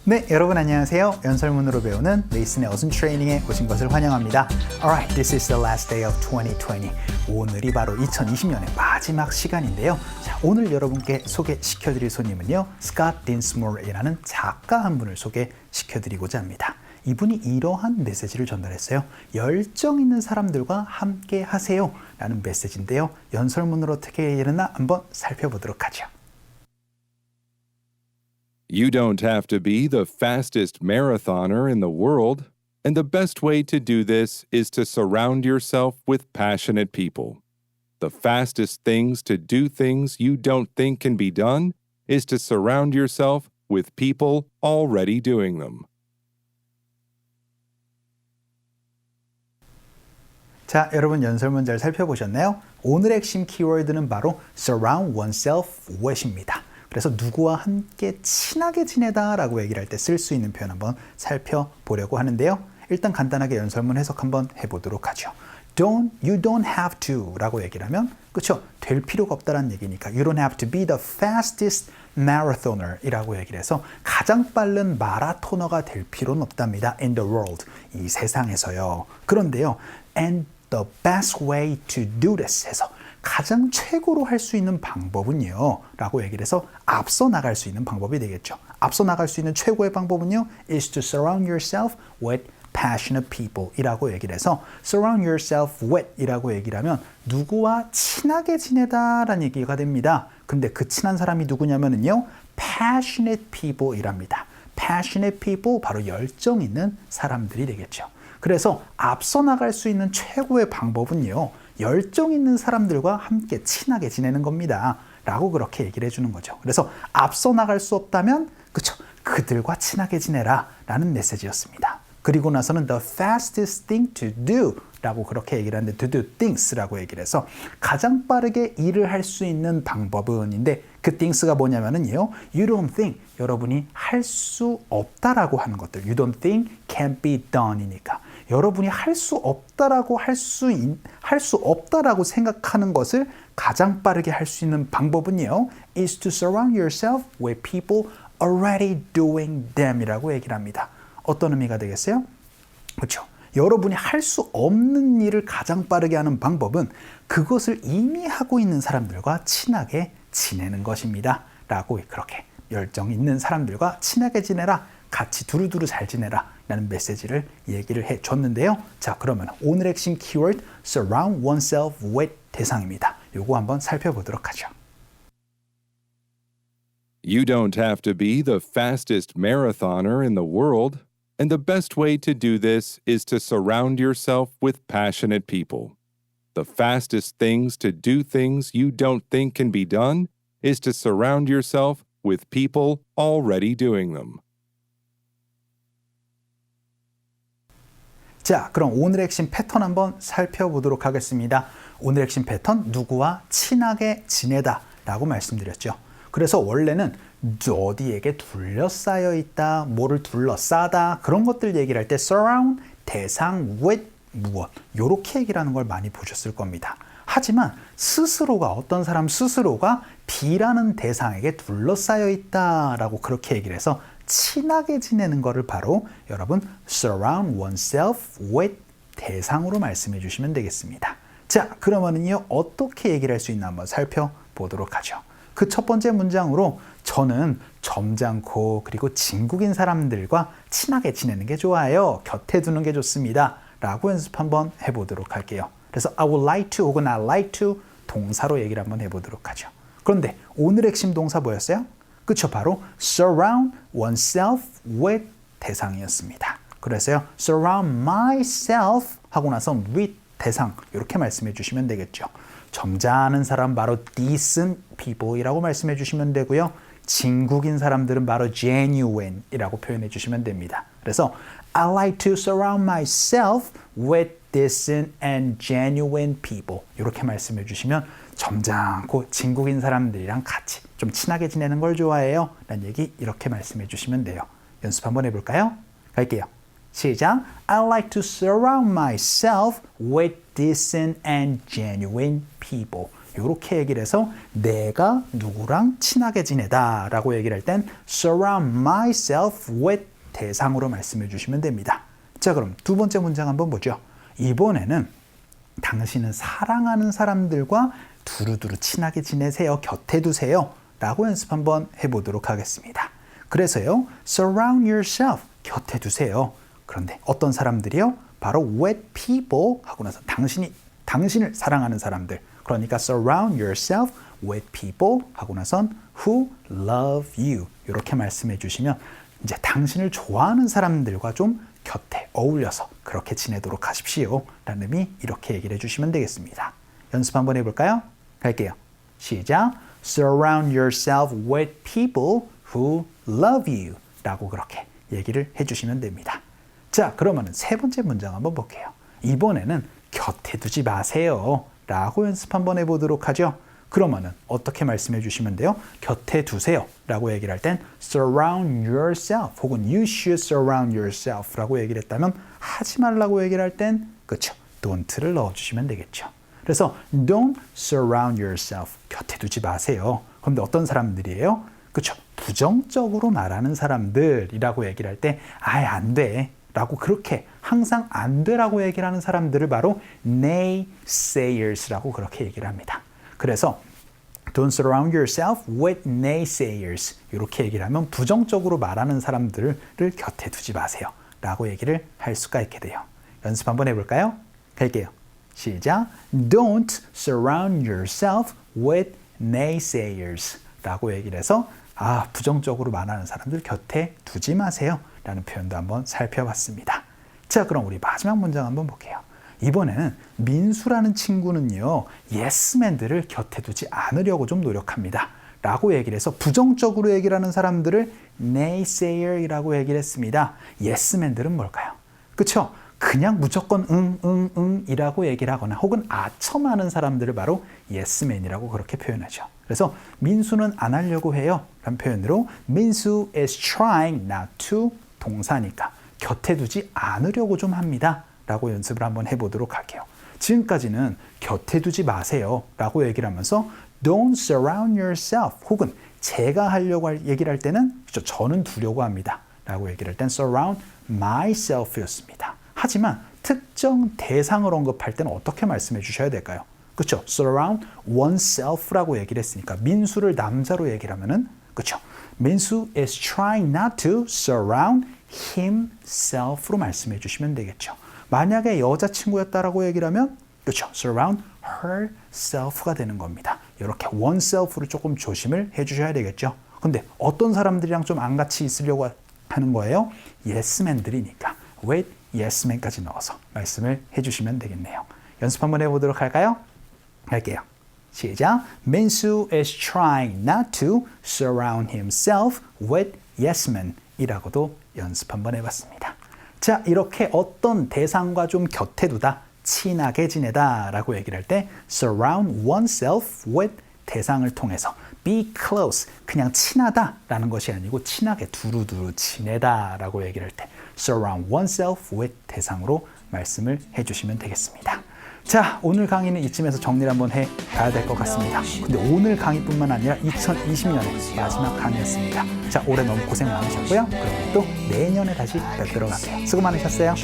네, 여러분 안녕하세요. 연설문으로 배우는 레이슨의 어순 트레이닝에 오신 것을 환영합니다. Alright, this is the last day of 2020. 오늘이 바로 2020년의 마지막 시간인데요. 자, 오늘 여러분께 소개시켜드릴 손님은요, 스캇 딘스모어이라는 작가 한 분을 소개시켜드리고자 합니다. 이분이 이러한 메시지를 전달했어요. 열정 있는 사람들과 함께 하세요 라는 메시지인데요. 연설문으로 어떻게 읽나 한번 살펴보도록 하죠. You don't have to be the fastest marathoner in the world, and the best way to do this is to surround yourself with passionate people. The fastest things to do things you don't think can be done is to surround yourself with people already doing them. 자, 여러분 연설문 잘 살펴보셨나요? 오늘의 핵심 키워드는 바로 surround oneself with입니다. 그래서 누구와 함께 친하게 지내다 라고 얘기를 할 때 쓸 수 있는 표현 한번 살펴보려고 하는데요. 일단 간단하게 연설문 해석 한번 해보도록 하죠. You don't have to 라고 얘기를 하면 그쵸? 될 필요가 없다는 얘기니까 You don't have to be the fastest marathoner 이라고 얘기를 해서 가장 빠른 마라토너가 될 필요는 없답니다. In the world, 이 세상에서요. 그런데요. And the best way to do this 해서 가장 최고로 할 수 있는 방법은요 라고 얘기를 해서 앞서 나갈 수 있는 방법이 되겠죠. 앞서 나갈 수 있는 최고의 방법은요 is to surround yourself with passionate people 이라고 얘기를 해서 surround yourself with 이라고 얘기를 하면 누구와 친하게 지내다 라는 얘기가 됩니다. 근데 그 친한 사람이 누구냐면요 passionate people 이랍니다. passionate people 바로 열정 있는 사람들이 되겠죠. 그래서 앞서 나갈 수 있는 최고의 방법은요 열정 있는 사람들과 함께 친하게 지내는 겁니다. 라고 그렇게 얘기를 해주는 거죠. 그래서 앞서 나갈 수 없다면 그쵸? 그들과 친하게 지내라 라는 메시지였습니다. 그리고 나서는 the fastest thing to do 라고 그렇게 얘기를 하는데 to do things 라고 얘기를 해서 가장 빠르게 일을 할 수 있는 방법은인데 그 things가 뭐냐면은요 you don't think 여러분이 할 수 없다라고 하는 것들 you don't think can be done 이니까 여러분이 할 수 없다라고 할 수 없다라고 생각하는 것을 가장 빠르게 할 수 있는 방법은요 is to surround yourself with people already doing them 이라고 얘기를 합니다. 어떤 의미가 되겠어요? 그렇죠. 여러분이 할 수 없는 일을 가장 빠르게 하는 방법은 그것을 이미 하고 있는 사람들과 친하게 지내는 것입니다. 라고 그렇게 열정 있는 사람들과 친하게 지내라. 같이 두루두루 잘 지내라. 라는 메시지를 얘기를 해줬는데요. 자, 그러면 오늘 핵심 키워드 surround oneself with 대상입니다. 요거 한번 살펴보도록 하죠. You don't have to be the fastest marathoner in the world, and the best way to do this is to surround yourself with passionate people. The fastest things to do things you don't think can be done is to surround yourself with people already doing them. 자, 그럼 오늘의 핵심 패턴 한번 살펴보도록 하겠습니다. 오늘의 핵심 패턴, 누구와 친하게 지내다 라고 말씀드렸죠. 그래서 원래는 어디에게 둘러싸여 있다, 뭐를 둘러싸다 그런 것들 얘기를 할 때 surround, 대상, with, 무엇 이렇게 얘기를 하는 걸 많이 보셨을 겁니다. 하지만 스스로가 어떤 사람 스스로가 B라는 대상에게 둘러싸여 있다라고 그렇게 얘기를 해서 친하게 지내는 것을 바로 여러분 surround oneself with 대상으로 말씀해 주시면 되겠습니다. 자, 그러면은요 어떻게 얘기를 할 수 있나 한번 살펴보도록 하죠. 그 첫 번째 문장으로 저는 점잖고 그리고 진국인 사람들과 친하게 지내는 게 좋아요. 곁에 두는 게 좋습니다. 라고 연습 한번 해보도록 할게요. 그래서 I would like to 혹은 I like to 동사로 얘기를 한번 해보도록 하죠. 그런데 오늘 핵심 동사 뭐였어요? 그쵸, 바로 surround oneself with 대상이었습니다. 그래서요 surround myself 하고 나서 with 대상 이렇게 말씀해 주시면 되겠죠. 점잖은 사람 바로 decent people이라고 말씀해 주시면 되고요. 진국인 사람들은 바로 genuine이라고 표현해 주시면 됩니다. 그래서 I like to surround myself with decent and genuine people 이렇게 말씀해 주시면 점잖고 진국인 사람들이랑 같이 좀 친하게 지내는 걸 좋아해요 라는 얘기 이렇게 말씀해 주시면 돼요. 연습 한번 해볼까요? 갈게요. 시작. I like to surround myself with decent and genuine people. 이렇게 얘기를 해서 내가 누구랑 친하게 지내다 라고 얘기를 할 땐 surround myself with 대상으로 말씀해 주시면 됩니다. 자, 그럼 두 번째 문장 한번 보죠. 이번에는 당신은 사랑하는 사람들과 두루두루 친하게 지내세요. 곁에 두세요. 라고 연습 한번 해보도록 하겠습니다. 그래서요, surround yourself, 곁에 두세요. 그런데 어떤 사람들이요? 바로 with people 하고 나서 당신을 사랑하는 사람들. 그러니까 surround yourself with people 하고 나선 who love you. 이렇게 말씀해 주시면 이제 당신을 좋아하는 사람들과 좀 곁에 어울려서 그렇게 지내도록 하십시오. 라는 의미 이렇게 얘기를 해주시면 되겠습니다. 연습 한번 해볼까요? 갈게요. 시작. Surround yourself with people who love you. 라고 그렇게 얘기를 해주시면 됩니다. 자, 그러면 세 번째 문장 한번 볼게요. 이번에는 곁에 두지 마세요. 라고 연습 한번 해보도록 하죠. 그러면은 어떻게 말씀해 주시면 돼요? 곁에 두세요 라고 얘기를 할 땐 surround yourself 혹은 you should surround yourself 라고 얘기를 했다면 하지 말라고 얘기를 할 땐 그렇죠. don't를 넣어주시면 되겠죠. 그래서 don't surround yourself 곁에 두지 마세요. 그런데 어떤 사람들이에요? 그렇죠. 부정적으로 말하는 사람들이라고 얘기를 할 때 아예 안 돼 라고 그렇게 항상 안 되라고 얘기를 하는 사람들을 바로 naysayers라고 그렇게 얘기를 합니다. 그래서 don't surround yourself with naysayers 이렇게 얘기를 하면 부정적으로 말하는 사람들을 곁에 두지 마세요 라고 얘기를 할 수가 있게 돼요. 연습 한번 해볼까요? 갈게요. 시작. Don't surround yourself with naysayers 라고 얘기를 해서 부정적으로 말하는 사람들 곁에 두지 마세요 라는 표현도 한번 살펴봤습니다. 자, 그럼 우리 마지막 문장 한번 볼게요. 이번에는 민수라는 친구는요, 예스맨들을 곁에 두지 않으려고 좀 노력합니다. 라고 얘기를 해서 부정적으로 얘기를 하는 사람들을 naysayer이라고 얘기를 했습니다. 예스맨들은 뭘까요? 그쵸? 그냥 무조건 응 이라고 얘기를 하거나 혹은 아첨하는 사람들을 바로 예스맨이라고 그렇게 표현하죠. 그래서 민수는 안 하려고 해요 라는 표현으로 민수 is trying not to 동사니까 곁에 두지 않으려고 좀 합니다 라고 연습을 한번 해보도록 할게요. 지금까지는 곁에 두지 마세요 라고 얘기를 하면서 don't surround yourself 혹은 제가 하려고 얘기를 할 때는 그렇죠, 저는 두려고 합니다 라고 얘기를 할 땐 surround myself 였습니다. 하지만 특정 대상을 언급할 때는 어떻게 말씀해 주셔야 될까요? 그렇죠. surround oneself라고 얘기를 했으니까 민수를 남자로 얘기를 하면은 그렇죠. 민수 is trying not to surround himself로 말씀해 주시면 되겠죠. 만약에 여자친구였다라고 얘기를 하면 그렇죠. surround herself가 되는 겁니다. 이렇게 oneself를 조금 조심을 해 주셔야 되겠죠. 근데 어떤 사람들이랑 좀 안 같이 있으려고 하는 거예요? yes맨들이니까 with yesman까지 넣어서 말씀을 해주시면 되겠네요. 연습 한번 해보도록 할까요? 할게요. 시작. 민수 is trying not to surround himself with yesmen 이라고도 연습 한번 해봤습니다. 자, 이렇게 어떤 대상과 좀 곁에 두다, 친하게 지내다 라고 얘기를 할 때 surround oneself with 대상을 통해서 be close, 그냥 친하다 라는 것이 아니고 친하게 두루두루 지내다 라고 얘기를 할 때 surround oneself with 대상으로 말씀을 해주시면 되겠습니다. 자, 오늘 강의는 이쯤에서 정리를 한번 해 가야 될 것 같습니다. 근데 오늘 강의뿐만 아니라 2020년의 마지막 강의였습니다. 자, 올해 너무 고생 많으셨고요. 그럼 또 내년에 다시 뵙도록 할게요. 수고 많으셨어요.